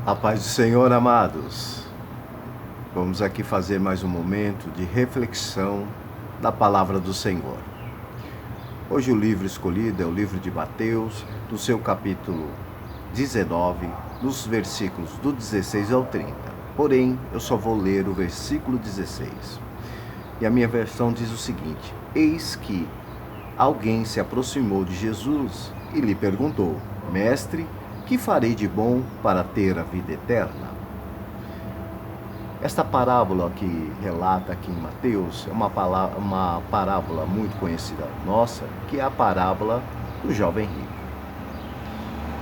A paz do Senhor, amados. Vamos aqui fazer mais um momento de reflexão da palavra do Senhor. Hoje o livro escolhido é o livro de Mateus, do seu capítulo 19, dos versículos do 16 ao 30. Porém, eu só vou ler o versículo 16. E a minha versão diz o seguinte: Eis que alguém se aproximou de Jesus e lhe perguntou: Mestre, que farei de bom para ter a vida eterna? Esta parábola que relata aqui em Mateus é uma parábola muito conhecida nossa, que é a parábola do jovem rico.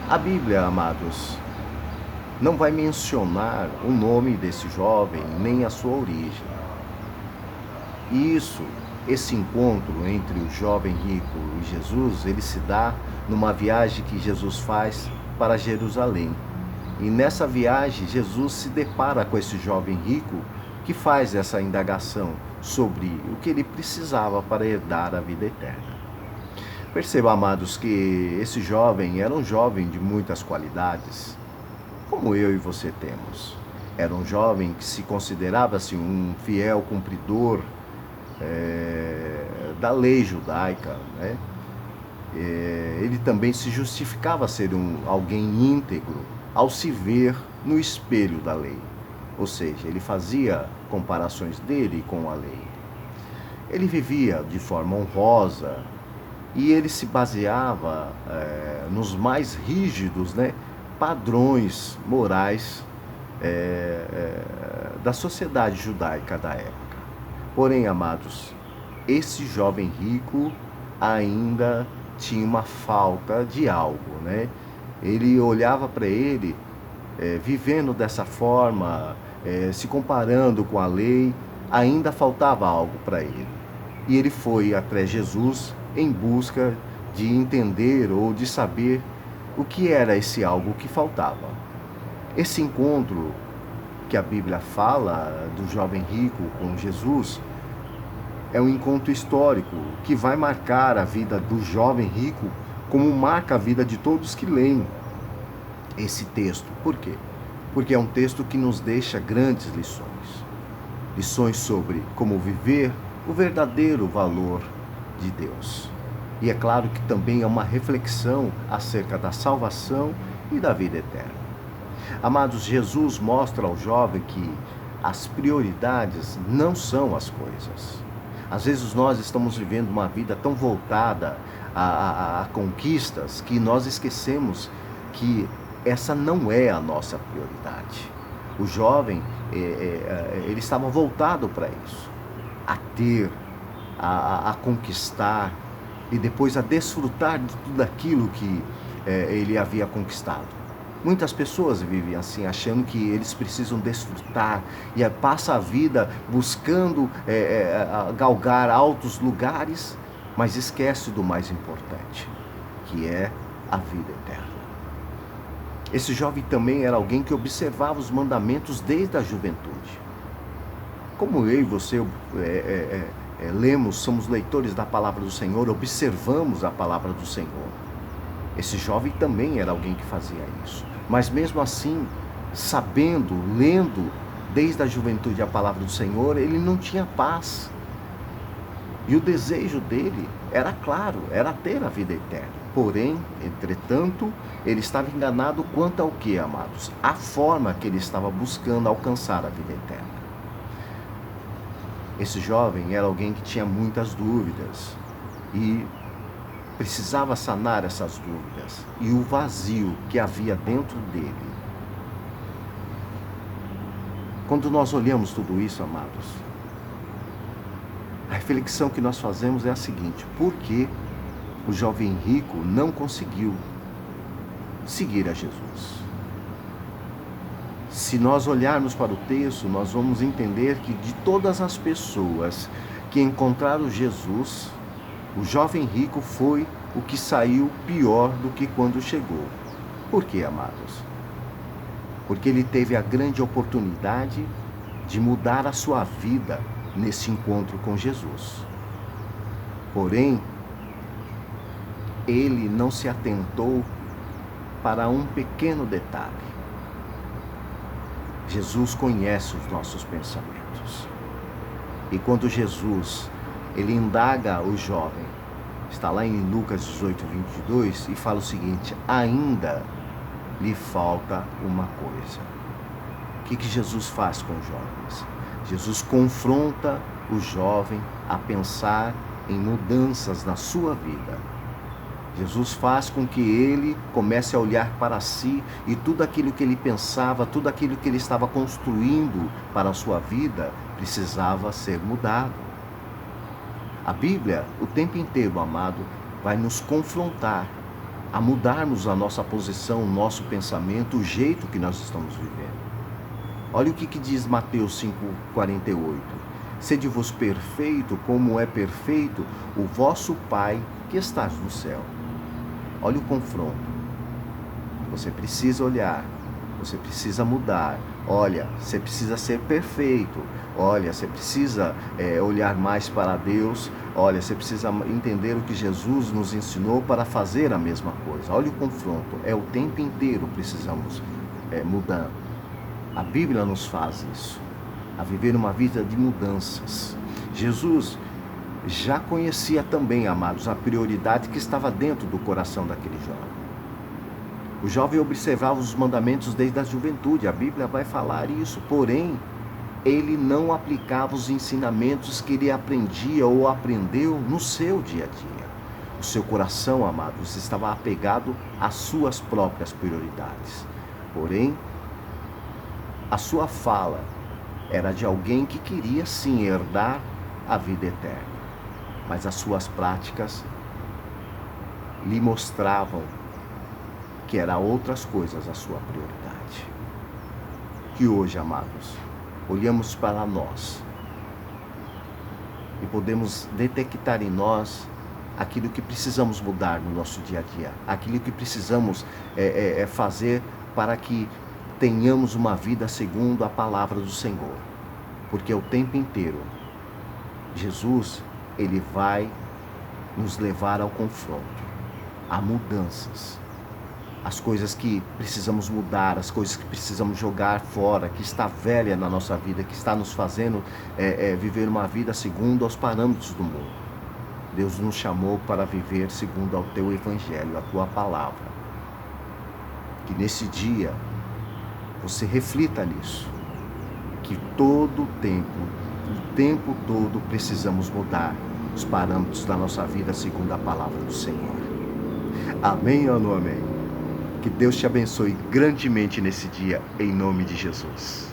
A Bíblia, amados, não vai mencionar o nome desse jovem, nem a sua origem. E esse encontro entre o jovem rico e Jesus, ele se dá numa viagem que Jesus faz para Jerusalém. E nessa viagem, Jesus se depara com esse jovem rico que faz essa indagação sobre o que ele precisava para herdar a vida eterna. Perceba, amados, que esse jovem era um jovem de muitas qualidades, como eu e você temos. Era um jovem que se considerava assim, um fiel cumpridor da lei judaica, né? Ele também se justificava ser alguém íntegro ao se ver no espelho da lei. Ou seja, ele fazia comparações dele com a lei. Ele vivia de forma honrosa e ele se baseava nos mais rígidos, né, padrões morais da sociedade judaica da época. Porém, amados, esse jovem rico ainda tinha uma falta de algo, né? Ele olhava para ele, vivendo dessa forma, se comparando com a lei, ainda faltava algo para ele. E ele foi até Jesus em busca de entender ou de saber o que era esse algo que faltava. Esse encontro que a Bíblia fala do jovem rico com Jesus é um encontro histórico que vai marcar a vida do jovem rico como marca a vida de todos que leem esse texto. Por quê? Porque é um texto que nos deixa grandes lições. Lições sobre como viver o verdadeiro valor de Deus. E é claro que também é uma reflexão acerca da salvação e da vida eterna. Amados, Jesus mostra ao jovem que as prioridades não são as coisas. Às vezes nós estamos vivendo uma vida tão voltada a conquistas que nós esquecemos que essa não é a nossa prioridade. O jovem, ele estava voltado para isso, a ter, a conquistar e depois a desfrutar de tudo aquilo que ele havia conquistado. Muitas pessoas vivem assim, achando que eles precisam desfrutar e passa a vida buscando galgar altos lugares, mas esquece do mais importante, que é a vida eterna. Esse jovem também era alguém que observava os mandamentos desde a juventude. Como eu e você lemos, somos leitores da palavra do Senhor, observamos a palavra do Senhor. Esse jovem também era alguém que fazia isso. Mas mesmo assim, sabendo, lendo desde a juventude a palavra do Senhor, ele não tinha paz. E o desejo dele era claro, era ter a vida eterna. Porém, entretanto, ele estava enganado quanto ao que, amados? A forma que ele estava buscando alcançar a vida eterna. Esse jovem era alguém que tinha muitas dúvidas e precisava sanar essas dúvidas e o vazio que havia dentro dele. Quando nós olhamos tudo isso, amados, a reflexão que nós fazemos é a seguinte: por que o jovem rico não conseguiu seguir a Jesus? Se nós olharmos para o texto, nós vamos entender que de todas as pessoas que encontraram Jesus, o jovem rico foi o que saiu pior do que quando chegou. Por quê, amados? Porque ele teve a grande oportunidade de mudar a sua vida nesse encontro com Jesus. Porém, ele não se atentou para um pequeno detalhe. Jesus conhece os nossos pensamentos. E quando Jesus, ele indaga o jovem, está lá em Lucas 18, 22, e fala o seguinte: ainda lhe falta uma coisa. O que Jesus faz com os jovens? Jesus confronta o jovem a pensar em mudanças na sua vida. Jesus faz com que ele comece a olhar para si e tudo aquilo que ele pensava, tudo aquilo que ele estava construindo para a sua vida, precisava ser mudado. A Bíblia, o tempo inteiro, amado, vai nos confrontar a mudarmos a nossa posição, o nosso pensamento, o jeito que nós estamos vivendo. Olha o que diz Mateus 5,48. Sede-vos perfeito, como é perfeito o vosso Pai que estás no céu. Olha o confronto. Você precisa olhar, você precisa mudar. Olha, você precisa ser perfeito. Olha, você precisa olhar mais para Deus. Olha, você precisa entender o que Jesus nos ensinou para fazer a mesma coisa. Olha o confronto. É o tempo inteiro precisamos mudar. A Bíblia nos faz isso, a viver uma vida de mudanças. Jesus já conhecia também, amados, a prioridade que estava dentro do coração daquele jovem. O jovem observava os mandamentos desde a juventude, a Bíblia vai falar isso, porém, ele não aplicava os ensinamentos que ele aprendia ou aprendeu no seu dia a dia. O seu coração, amados, estava apegado às suas próprias prioridades. Porém, a sua fala era de alguém que queria sim herdar a vida eterna. Mas as suas práticas lhe mostravam que eram outras coisas a sua prioridade. Que hoje, amados, olhamos para nós e podemos detectar em nós aquilo que precisamos mudar no nosso dia a dia, aquilo que precisamos fazer para que tenhamos uma vida segundo a palavra do Senhor. Porque o tempo inteiro, Jesus, ele vai nos levar ao confronto, a mudanças. As coisas que precisamos mudar, as coisas que precisamos jogar fora, que está velha na nossa vida, que está nos fazendo viver uma vida segundo aos parâmetros do mundo. Deus nos chamou para viver segundo ao teu evangelho, a tua palavra. Que nesse dia você reflita nisso, que todo o tempo todo precisamos mudar os parâmetros da nossa vida segundo a palavra do Senhor. Amém ou não amém? Que Deus te abençoe grandemente nesse dia, em nome de Jesus.